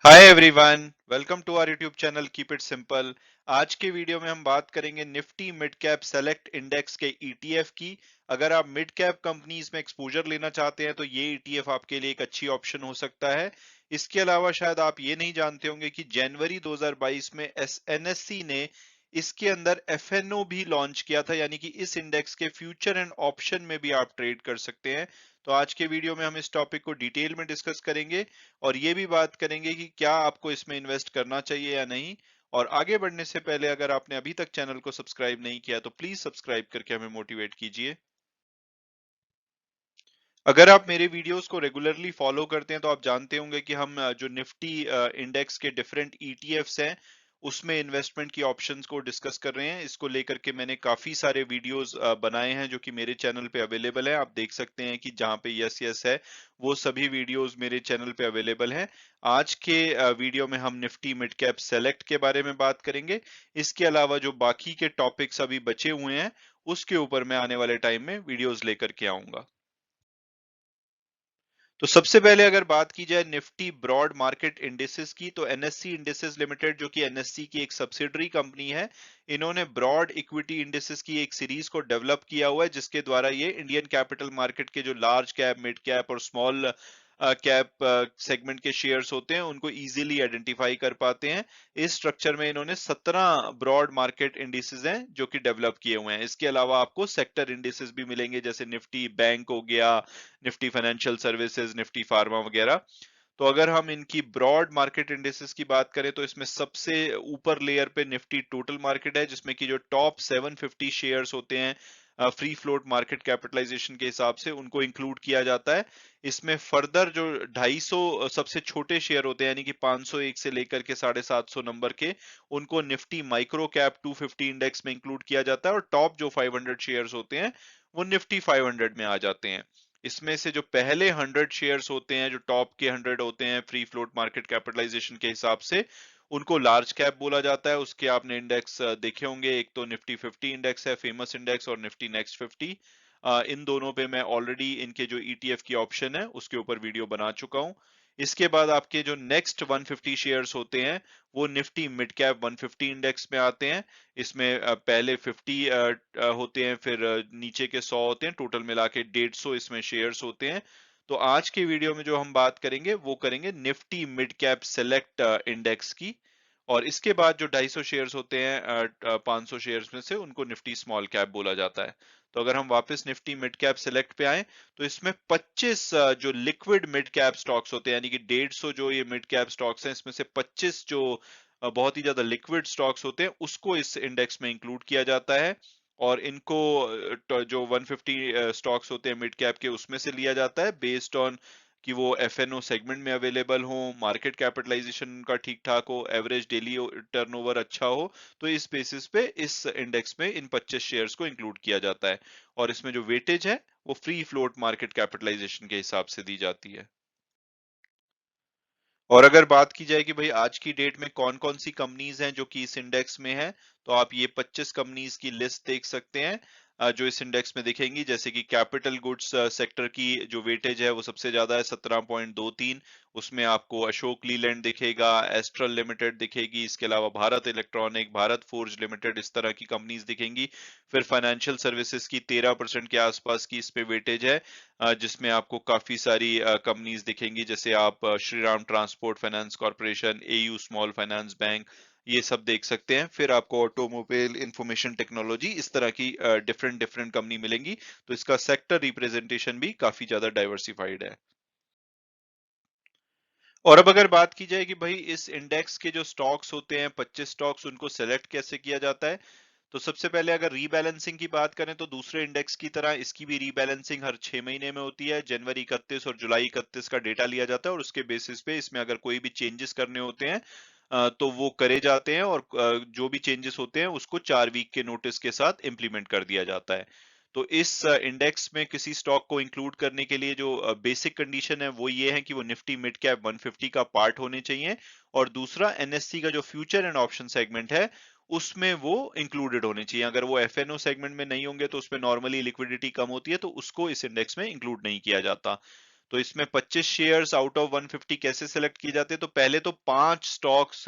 Hi everyone, welcome to our YouTube channel keep it simple. आज के video में हम बात करेंगे Nifty mid cap select index के ईटीएफ की। अगर आप मिड कैप कंपनीज में एक्सपोजर लेना चाहते हैं तो ये ईटीएफ आपके लिए एक अच्छी ऑप्शन हो सकता है। इसके अलावा शायद आप ये नहीं जानते होंगे कि जनवरी 2022 में एनएससी ने इसके अंदर एफएनओ भी लॉन्च किया था, यानी कि इस इंडेक्स के फ्यूचर एंड ऑप्शन में भी आप ट्रेड कर सकते हैं। तो आज के वीडियो में हम इस टॉपिक को डिटेल में डिस्कस करेंगे और ये भी बात करेंगे कि क्या आपको इसमें इन्वेस्ट करना चाहिए या नहीं। और आगे बढ़ने से पहले अगर आपने अभी तक चैनल को सब्सक्राइब नहीं किया तो प्लीज सब्सक्राइब करके हमें मोटिवेट कीजिए। अगर आप मेरे वीडियोस को रेगुलरली फॉलो करते हैं तो आप जानते होंगे कि हम जो निफ्टी इंडेक्स के डिफरेंट ईटीएफ्स हैं उसमें इन्वेस्टमेंट की ऑप्शंस को डिस्कस कर रहे हैं। इसको लेकर के मैंने काफी सारे वीडियोस बनाए हैं जो कि मेरे चैनल पे अवेलेबल है। आप देख सकते हैं कि जहां पे यस यस है वो सभी वीडियोस मेरे चैनल पे अवेलेबल हैं। आज के वीडियो में हम निफ्टी मिड कैप सेलेक्ट के बारे में बात करेंगे। इसके अलावा जो बाकी के टॉपिक्स अभी बचे हुए हैं उसके ऊपर मैं आने वाले टाइम में वीडियोस लेकर के आऊंगा। तो सबसे पहले अगर बात की जाए निफ्टी ब्रॉड मार्केट इंडिसेस की, तो एनएससी इंडिसेस लिमिटेड जो कि एनएससी की एक सब्सिडरी कंपनी है, इन्होंने ब्रॉड इक्विटी इंडिसेस की एक सीरीज को डेवलप किया हुआ है जिसके द्वारा ये इंडियन कैपिटल मार्केट के जो लार्ज कैप, मिड कैप और स्मॉल कैप सेगमेंट के शेयर्स होते हैं उनको इजीली आइडेंटिफाई कर पाते हैं। इस स्ट्रक्चर में इन्होंने 17 ब्रॉड मार्केट इंडिसेस हैं जो कि डेवलप किए हुए हैं। इसके अलावा आपको सेक्टर इंडिसेस भी मिलेंगे जैसे निफ्टी बैंक हो गया, Nifty financial services, Nifty pharma वगैरह। तो अगर हम इनकी ब्रॉड मार्केट इंडिसेस की बात करें तो इसमें सबसे ऊपर लेयर पे निफ्टी टोटल मार्केट है जिसमें कि जो टॉप 750 शेयर्स होते हैं फ्री फ्लोट मार्केट कैपिटलाइजेशन के हिसाब से उनको इंक्लूड किया जाता है। इसमें फर्दर जो 250 सबसे छोटे शेयर होते हैं यानी कि 501 से लेकर के 750 नंबर के, उनको निफ्टी माइक्रो कैप 250 इंडेक्स में इंक्लूड किया जाता है और टॉप जो 500 शेयर्स होते हैं वो निफ्टी 500 में आ जाते हैं। इसमें से जो पहले 100 शेयर्स होते हैं, जो टॉप के 100 होते हैं फ्री फ्लोट मार्केट कैपिटलाइजेशन के हिसाब से, उनको लार्ज कैप बोला जाता है। उसके आपने इंडेक्स देखे होंगे, एक तो निफ्टी 50 इंडेक्स है, फेमस इंडेक्स, और निफ्टी नेक्स्ट 50। इन दोनों पे मैं ऑलरेडी इनके जो ईटीएफ की ऑप्शन है उसके ऊपर वीडियो बना चुका हूं। इसके बाद आपके जो नेक्स्ट 150 शेयर्स होते हैं वो निफ्टी मिड कैप 150 इंडेक्स में आते हैं। इसमें पहले 50 होते हैं, फिर नीचे के 100 होते हैं, टोटल मिला के 150 इसमें शेयर्स होते हैं। तो आज के वीडियो में जो हम बात करेंगे वो करेंगे Nifty mid cap select index की। और इसके बाद जो 250 शेयर्स होते हैं 500 शेयर्स में से, उनको निफ्टी स्मॉल कैप बोला जाता है। तो अगर हम वापस निफ्टी मिड कैप सेलेक्ट पे आए तो इसमें 25 जो लिक्विड मिड कैप स्टॉक्स होते हैं, यानी कि 150 जो ये मिड कैप स्टॉक्स हैं इसमें से 25 जो बहुत ही ज्यादा लिक्विड स्टॉक्स होते हैं उसको इस इंडेक्स में इंक्लूड किया जाता है। और इनको जो 150 स्टॉक्स होते हैं मिड कैप के उसमें से लिया जाता है बेस्ड ऑन कि वो एफएनओ सेगमेंट में अवेलेबल हो, मार्केट कैपिटलाइजेशन उनका ठीक ठाक हो, एवरेज डेली टर्नओवर अच्छा हो। तो इस बेसिस पे इस इंडेक्स में इन 25 शेयर्स को इंक्लूड किया जाता है। और इसमें जो वेटेज है वो फ्री फ्लोट मार्केट कैपिटलाइजेशन के हिसाब से दी जाती है। और अगर बात की जाए कि भाई आज की डेट में कौन कौन सी कंपनीज हैं जो कि इस इंडेक्स में है, तो आप ये 25 कंपनीज की लिस्ट देख सकते हैं जो इस इंडेक्स में दिखेंगी। जैसे कि कैपिटल गुड्स सेक्टर की जो वेटेज है वो सबसे ज्यादा है 17.23। उसमें आपको अशोक लीलैंड दिखेगा, एस्ट्रल लिमिटेड दिखेगी, इसके अलावा Bharat electronic, Bharat forge limited, इस तरह की कंपनीज दिखेंगी। फिर फाइनेंशियल सर्विसेज की 13% के आसपास की इस पे वेटेज है, जिसमें आपको काफी सारी कंपनीज दिखेंगी। जैसे आप Shriram transport finance corporation, AU small finance bank, ये सब देख सकते हैं। फिर आपको ऑटोमोबाइल इंफॉर्मेशन टेक्नोलॉजी, इस तरह की डिफरेंट डिफरेंट कंपनी मिलेंगी। तो इसका सेक्टर रिप्रेजेंटेशन भी काफी ज्यादा डाइवर्सिफाइड है। और अब अगर बात की जाए कि भाई इस इंडेक्स के जो स्टॉक्स होते हैं 25 स्टॉक्स, उनको सेलेक्ट कैसे किया जाता है, तो सबसे पहले अगर रीबैलेंसिंग की बात करें तो दूसरे इंडेक्स की तरह इसकी भी रीबैलेंसिंग हर 6 महीने में होती है। जनवरी 31 और जुलाई 31 का डेटा लिया जाता है और उसके बेसिस पे इसमें अगर कोई भी चेंजेस करने होते हैं तो वो करे जाते हैं। और जो भी चेंजेस होते हैं उसको 4 वीक के नोटिस के साथ इंप्लीमेंट कर दिया जाता है। तो इस इंडेक्स में किसी स्टॉक को इंक्लूड करने के लिए जो बेसिक कंडीशन है वो ये है कि वो निफ्टी मिड कैप 150 का पार्ट होने चाहिए। और दूसरा, एनएससी का जो फ्यूचर एंड ऑप्शन सेगमेंट है उसमें वो इंक्लूडेड होने चाहिए। अगर वो एफएनओ सेगमेंट में नहीं होंगे तो उसमें नॉर्मली लिक्विडिटी कम होती है, तो उसको इस इंडेक्स में इंक्लूड नहीं किया जाता। तो इसमें 25 शेयर्स आउट ऑफ 150 कैसे सेलेक्ट किए जाते हैं? तो पहले तो 5 स्टॉक्स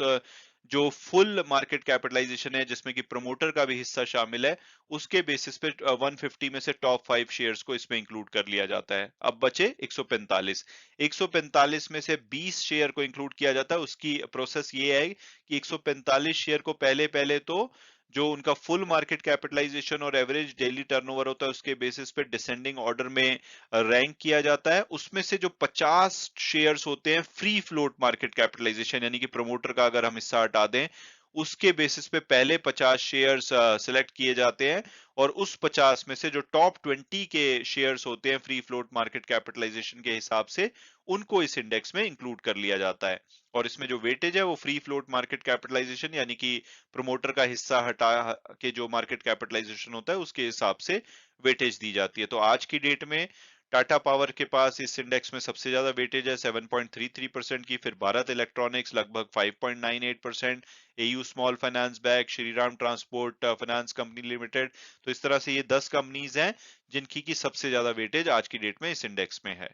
जो फुल मार्केट कैपिटलाइजेशन है, जिसमें कि प्रमोटर का भी हिस्सा शामिल है, उसके बेसिस पे 150 में से टॉप 5 शेयर्स को इसमें इंक्लूड कर लिया जाता है। अब बचे 145। 145 में से 20 शेयर को इंक्लूड किया जाता है। उसकी प्रोसेस ये है कि 145 शेयर को पहले पहले तो जो उनका फुल मार्केट कैपिटलाइजेशन और एवरेज डेली टर्नओवर होता है, उसके बेसिस पे डिसेंडिंग ऑर्डर में रैंक किया जाता है। उसमें से जो 50 शेयर्स होते हैं फ्री फ्लोट मार्केट कैपिटलाइजेशन, यानी कि प्रमोटर का अगर हम हिस्सा हटा दें, उसके बेसिस पे पहले 50 शेयर्स सिलेक्ट किए जाते हैं, और उस 50 में से जो टॉप 20 के शेयर्स होते हैं फ्री फ्लोट मार्केट कैपिटलाइजेशन के हिसाब से, उनको इस इंडेक्स में इंक्लूड कर लिया जाता है। और इसमें जो वेटेज है वो फ्री फ्लोट मार्केट कैपिटलाइजेशन, यानी कि प्रमोटर का हिस्सा हटा के जो मार्केट कैपिटलाइजेशन होता है उसके हिसाब से वेटेज दी जाती है। तो आज की डेट में टाटा पावर के पास इस इंडेक्स में सबसे ज्यादा वेटेज है 7.33% की, फिर भारत इलेक्ट्रॉनिक्स लगभग 5.98%, AU small finance bank, Shriram transport finance company limited. तो इस तरह से ये 10 कंपनीज हैं जिनकी की सबसे ज्यादा वेटेज आज की डेट में इस इंडेक्स में है।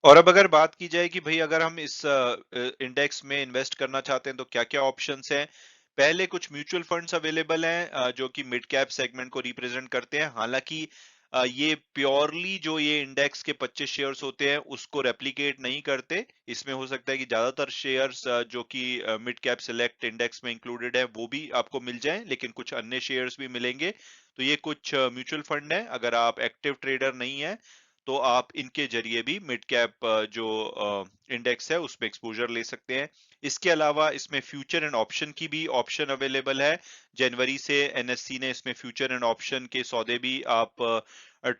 और अब अगर बात की जाए कि भाई अगर हम इस इंडेक्स में इन्वेस्ट करना चाहते हैं तो क्या क्या ऑप्शंस हैं। पहले कुछ म्यूचुअल फंड्स अवेलेबल हैं जो कि मिड कैप सेगमेंट को रिप्रेजेंट करते हैं। हालांकि ये प्योरली जो ये इंडेक्स के 25 शेयर्स होते हैं उसको रेप्लिकेट नहीं करते। इसमें हो सकता है कि ज्यादातर शेयर्स जो कि मिड कैप सिलेक्ट इंडेक्स में इंक्लूडेड है वो भी आपको मिल जाएं, लेकिन कुछ अन्य शेयर्स भी मिलेंगे। तो ये कुछ म्यूचुअल फंड है, अगर आप एक्टिव ट्रेडर नहीं है तो आप इनके जरिए भी मिड कैप जो इंडेक्स है उसमें एक्सपोजर ले सकते हैं। इसके अलावा इसमें फ्यूचर एंड ऑप्शन की भी ऑप्शन अवेलेबल है। जनवरी से एनएससी ने इसमें फ्यूचर एंड ऑप्शन के सौदे भी आप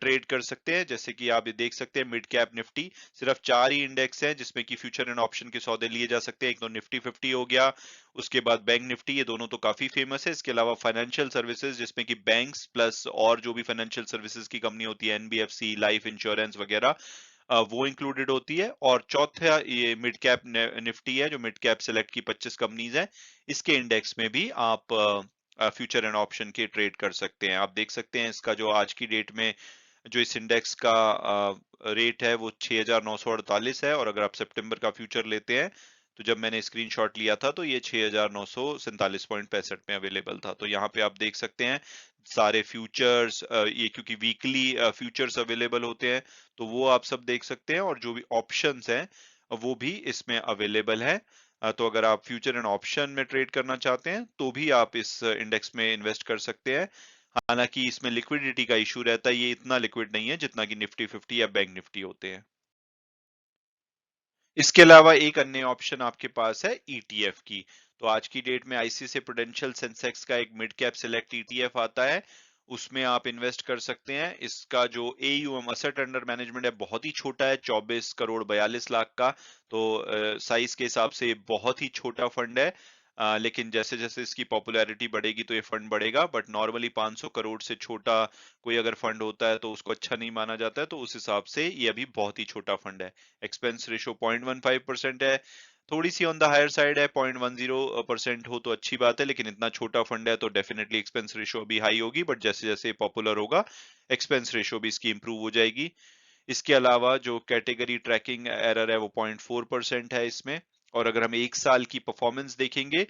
ट्रेड कर सकते हैं। जैसे कि आप ये देख सकते हैं मिड कैप निफ्टी, सिर्फ 4 ही इंडेक्स हैं जिसमें कि फ्यूचर एंड ऑप्शन के सौदे लिए जा सकते हैं। एक तो निफ्टी 50 हो गया, उसके बाद बैंक निफ्टी, ये दोनों तो काफी फेमस है। इसके अलावा फाइनेंशियल सर्विसेज जिसमें कि बैंक्स प्लस और जो भी फाइनेंशियल सर्विसेज की कंपनी होती है, एनबीएफसी, लाइफ इंश्योरेंस वगैरह, वो इंक्लूडेड होती है। और चौथा ये मिड कैप निफ्टी है जो मिड कैप सेलेक्ट की 25 कंपनीज है, इसके इंडेक्स में भी आप फ्यूचर एंड ऑप्शन के ट्रेड कर सकते हैं। आप देख सकते हैं इसका जो आज की डेट में जो इस इंडेक्स का रेट है वो 6,948 है, और अगर आप सितंबर का फ्यूचर लेते हैं तो जब मैंने स्क्रीनशॉट लिया था तो ये 6,947.65 में अवेलेबल था। तो यहाँ पे आप देख सकते हैं सारे फ्यूचर्स, ये क्योंकि वीकली फ्यूचर्स अवेलेबल होते हैं तो वो आप सब देख सकते हैं, और जो भी ऑप्शंस हैं वो भी इसमें अवेलेबल है। तो अगर आप फ्यूचर एंड ऑप्शन में ट्रेड करना चाहते हैं तो भी आप इस इंडेक्स में इन्वेस्ट कर सकते हैं। हालांकि इसमें लिक्विडिटी का इशू रहता है, ये इतना लिक्विड नहीं है जितना कि निफ्टी 50 या बैंक निफ्टी होते हैं। इसके अलावा एक अन्य ऑप्शन आपके पास है ईटीएफ की। तो आज की डेट में आईसीआईसीआई प्रुडेंशियल सेंसेक्स का एक मिड कैप सिलेक्ट ईटीएफ आता है, उसमें आप इन्वेस्ट कर सकते हैं। इसका जो एयूएम असेट अंडर मैनेजमेंट है बहुत ही छोटा है, 24 करोड़ 42 लाख का। तो साइज के हिसाब से ये बहुत ही छोटा फंड है। लेकिन जैसे जैसे इसकी पॉपुलैरिटी बढ़ेगी तो ये फंड बढ़ेगा, बट नॉर्मली 500 करोड़ से छोटा कोई अगर फंड होता है तो उसको अच्छा नहीं माना जाता है। तो उस हिसाब से ये अभी बहुत ही छोटा फंड है। एक्सपेंस रेशो 0.15% है, थोड़ी सी ऑन द हायर साइड है। 0.10% हो तो अच्छी बात है, लेकिन इतना छोटा फंड है तो डेफिनेटली एक्सपेंस रेशो भी हाई होगी, बट जैसे जैसे पॉपुलर होगा एक्सपेंस रेशो भी इसकी इंप्रूव हो जाएगी। इसके अलावा जो कैटेगरी ट्रैकिंग एरर है वो 0.4% है इसमें। और अगर हम एक साल की परफॉर्मेंस देखेंगे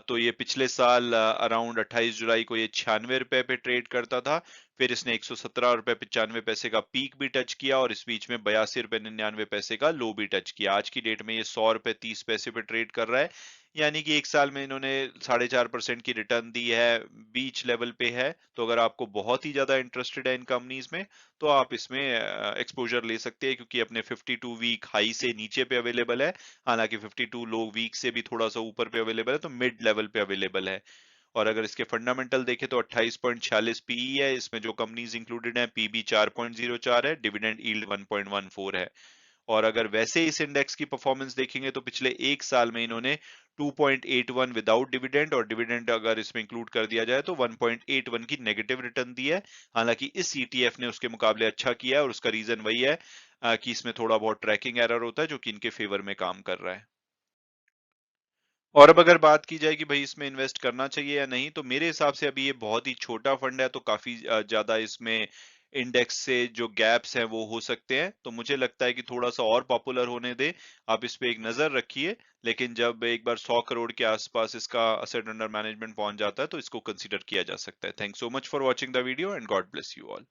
तो ये पिछले साल अराउंड 28 जुलाई को ये 96 रुपए पे ट्रेड करता था। फिर इसने 117 रुपए 95 पैसे का पीक भी टच किया, और इस बीच में 82 रुपए 99 पैसे का लो भी टच किया। आज की डेट में ये 100 रुपए 30 पैसे पे ट्रेड कर रहा है, यानी कि एक साल में इन्होंने 4.5% की रिटर्न दी है, बीच लेवल पे है। तो अगर आपको बहुत ही ज्यादा इंटरेस्टेड है इन कंपनीज में तो आप इसमें एक्सपोजर ले सकते हैं, क्योंकि अपने 52 वीक हाई से नीचे पे अवेलेबल है। हालांकि 52 लो वीक से भी थोड़ा सा ऊपर पे अवेलेबल है, तो मिड लेवल पे अवेलेबल है। और अगर इसके फंडामेंटल देखें तो 28.46 पीई है, इसमें जो कंपनीज इंक्लूडेड है पीबी 4.04 है, डिविडेंड यील्ड 1.14 है। और अगर वैसे इस इंडेक्स की परफॉर्मेंस देखेंगे तो पिछले एक साल में इन्होंने 2.81 विदाउट डिविडेंड, और डिविडेंड अगर इसमें इंक्लूड कर दिया जाए तो 1.81 की नेगेटिव रिटर्न दी है। हालांकि इस ईटीएफ ने उसके मुकाबले अच्छा किया है, और उसका रीजन वही है कि इसमें थोड़ा बहुत ट्रैकिंग एरर होता है जो कि इनके फेवर में काम कर रहा है। और अब अगर बात की जाए कि भाई इसमें इन्वेस्ट करना चाहिए या नहीं, तो मेरे हिसाब से अभी ये बहुत ही छोटा फंड है, तो काफी ज्यादा इसमें इंडेक्स से जो गैप्स हैं वो हो सकते हैं। तो मुझे लगता है कि थोड़ा सा और पॉपुलर होने दे, आप इस पे एक नजर रखिए। लेकिन जब एक बार 100 करोड़ के आसपास इसका असेट अंडर मैनेजमेंट पहुंच जाता है तो इसको कंसीडर किया जा सकता है। Thanks so much for watching the video and God bless you all.